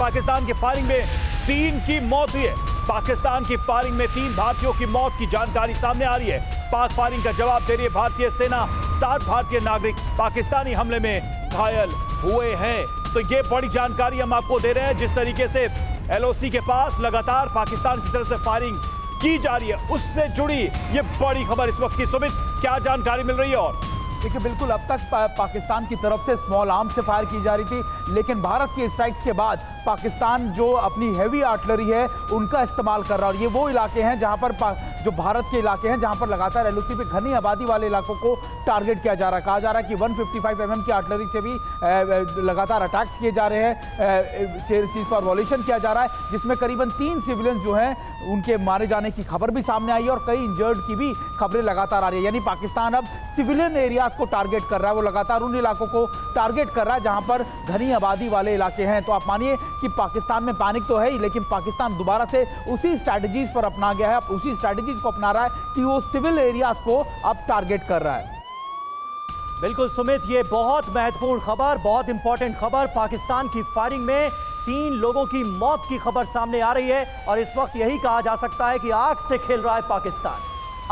पाकिस्तान की फायरिंग में 3 की मौत हुई है। पाकिस्तान की फायरिंग में 3 भारतीयों की मौत की जानकारी सामने आ रही है। पाक फायरिंग का जवाब दे रही है भारतीय सेना। 7 भारतीय नागरिक पाकिस्तानी हमले में घायल हुए हैं। तो ये बड़ी जानकारी हम आपको दे रहे हैं। जिस तरीके से LOC के पास लगातार पाकिस्तान की तरफ से फायरिंग की जा रही है, उससे जुड़ी ये बड़ी खबर इस वक्त की। सुमित, क्या जानकारी मिल रही है? और देखिए, बिल्कुल अब तक पाकिस्तान की तरफ से स्मॉल आर्म्स से फायर की जा रही थी, लेकिन भारत के स्ट्राइक्स के बाद पाकिस्तान जो अपनी हैवी आर्टिलरी है उनका इस्तेमाल कर रहा है। और ये वो इलाके हैं जहां पर जो भारत के इलाके हैं जहां पर लगातार LOC पे घनी आबादी वाले इलाकों को टारगेट किया जा रहा है। कहा जा रहा है कि 155 mm की आर्टिलरी से भी लगातार अटैक्स किए जा रहे हैं। सीज फायर वॉयलेशन किया जा रहा है, जिसमें करीबन 3 सिविलियंस जो हैं उनके मारे जाने की खबर भी सामने आई है और कई इंजर्ड की भी खबरें लगातार आ रही है। यानी पाकिस्तान अब सिविलियन एरियाज को टारगेट कर रहा है, वो लगातार उन इलाकों को टारगेट कर रहा है जहां पर घनी आबादी वाले इलाके हैं। तो आप मानिए कि पाकिस्तान में पैनिक तो है ही, लेकिन पाकिस्तान दोबारा से उसी स्ट्रैटेजीज पर अपना गया है, उसी स्ट्रैटेजीज को अपना रहा है कि वो सिविल एरियाज को अब टारगेट कर रहा है। बिल्कुल सुमित, ये बहुत महत्वपूर्ण खबर, बहुत इंपॉर्टेंट खबर। पाकिस्तान की फायरिंग में 3 लोगों की मौत की खबर सामने आ रही है और इस वक्त यही कहा जा सकता है कि आग से खेल रहा है पाकिस्तान।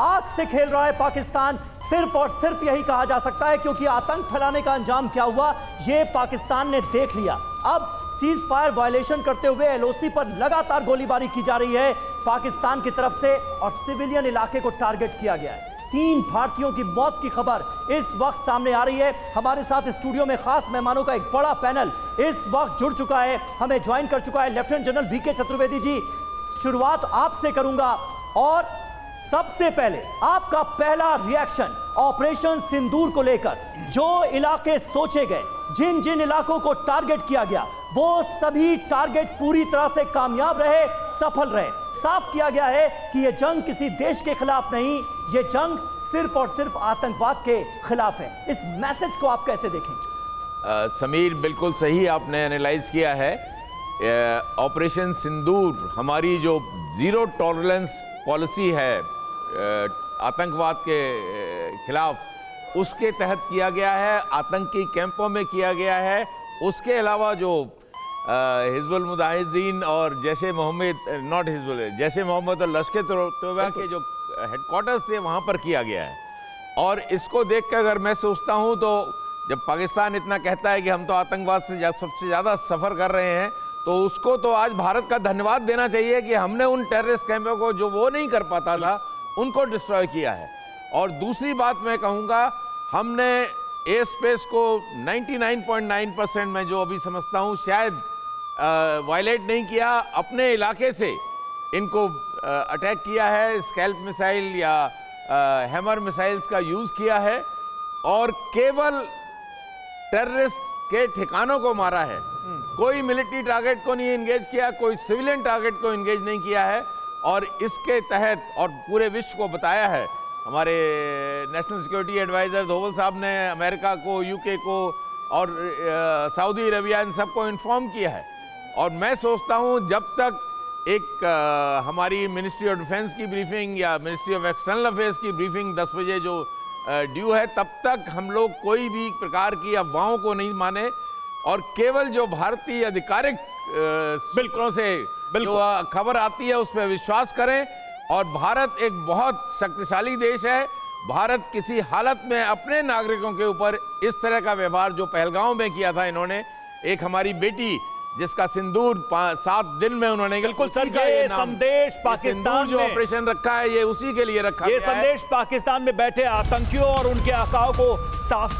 आग से खेल रहा है पाकिस्तान, सिर्फ और सिर्फ यही कहा जा सकता है, क्योंकि आतंक फैलाने का अंजाम क्या हुआ ये पाकिस्तान ने देख लिया। अब सीज फायर वायलेशन करते हुए LOC पर लगातार गोलीबारी की जा रही है पाकिस्तान की तरफ से और सिविलियन इलाके को टारगेट किया गया है। 3 भारतीयों की मौत की खबर इस वक्त सामने आ रही है। हमारे साथ स्टूडियो में खास मेहमानों का एक बड़ा पैनल इस वक्त जुड़ चुका है, हमें ज्वाइन कर चुका है lieutenant general VK Chaturvedi ji. शुरुआत आपसे करूंगा और सबसे पहले आपका पहला रिएक्शन ऑपरेशन सिंदूर को लेकर। जो इलाके सोचे गए, जिन जिन इलाकों को टारगेट किया गया, वो सभी टारगेट पूरी तरह से कामयाब रहे, सफल रहे। साफ किया गया है कि यह जंग किसी देश के खिलाफ नहीं, यह जंग सिर्फ और सिर्फ आतंकवाद के खिलाफ है। इस मैसेज को आप कैसे देखेंगे? समीर, बिल्कुल सही आपने एनालाइज किया है। ऑपरेशन सिंदूर हमारी जो जीरो टॉलरेंस पॉलिसी है आतंकवाद के खिलाफ, उसके तहत किया गया है, आतंकी कैंपों में किया गया है। उसके अलावा जो हिजबुल मुजाहिदीन और जैसे मोहम्मद और लश्कर तोयबा के जो हेडक्वार्टर्स थे वहाँ पर किया गया है। और इसको देख कर अगर मैं सोचता हूँ तो जब पाकिस्तान इतना कहता है कि हम तो आतंकवाद से सबसे ज़्यादा सफ़र कर रहे हैं, तो उसको तो आज भारत का धन्यवाद देना चाहिए कि हमने उन टेररिस्ट कैंपों को जो वो नहीं कर पाता था उनको डिस्ट्रॉय किया है। और दूसरी बात मैं कहूँगा, हमने एयर स्पेस को 99.9% मैं जो अभी समझता हूँ शायद वायलेट नहीं किया। अपने इलाके से इनको अटैक किया है, स्कैल्प मिसाइल या हैमर मिसाइल्स का यूज़ किया है और केवल टेररिस्ट के ठिकानों को मारा है। कोई मिलिट्री टारगेट को नहीं एंगेज किया, कोई सिविलियन टारगेट को एंगेज नहीं किया है। और इसके तहत और पूरे विश्व को बताया है, हमारे नेशनल सिक्योरिटी एडवाइज़र धोवल साहब ने अमेरिका को, UK को और सऊदी अरबिया इन सबको इन्फॉर्म किया है। और मैं सोचता हूँ जब तक एक हमारी मिनिस्ट्री ऑफ डिफेंस की ब्रीफिंग या मिनिस्ट्री ऑफ एक्सटर्नल अफेयर्स की ब्रीफिंग 10 बजे जो ड्यू है, तब तक हम लोग कोई भी प्रकार की अफवाहों को नहीं माने और केवल जो भारतीय आधिकारिक सूत्रों से जो खबर आती है उस पर विश्वास करें। और भारत एक बहुत शक्तिशाली देश है। भारत किसी हालत में अपने नागरिकों के ऊपर इस तरह का व्यवहार जो पहलगांव में किया था इन्होंने, एक हमारी बेटी जिसका सिंदूर 7 दिन में उन्होंने, बिल्कुल सर, ये संदेश पाकिस्तान जो ऑपरेशन रखा है ये उसी के लिए रखा ये संदेश पाकिस्तान में बैठे आतंकियों और उनके आकाओं को साफ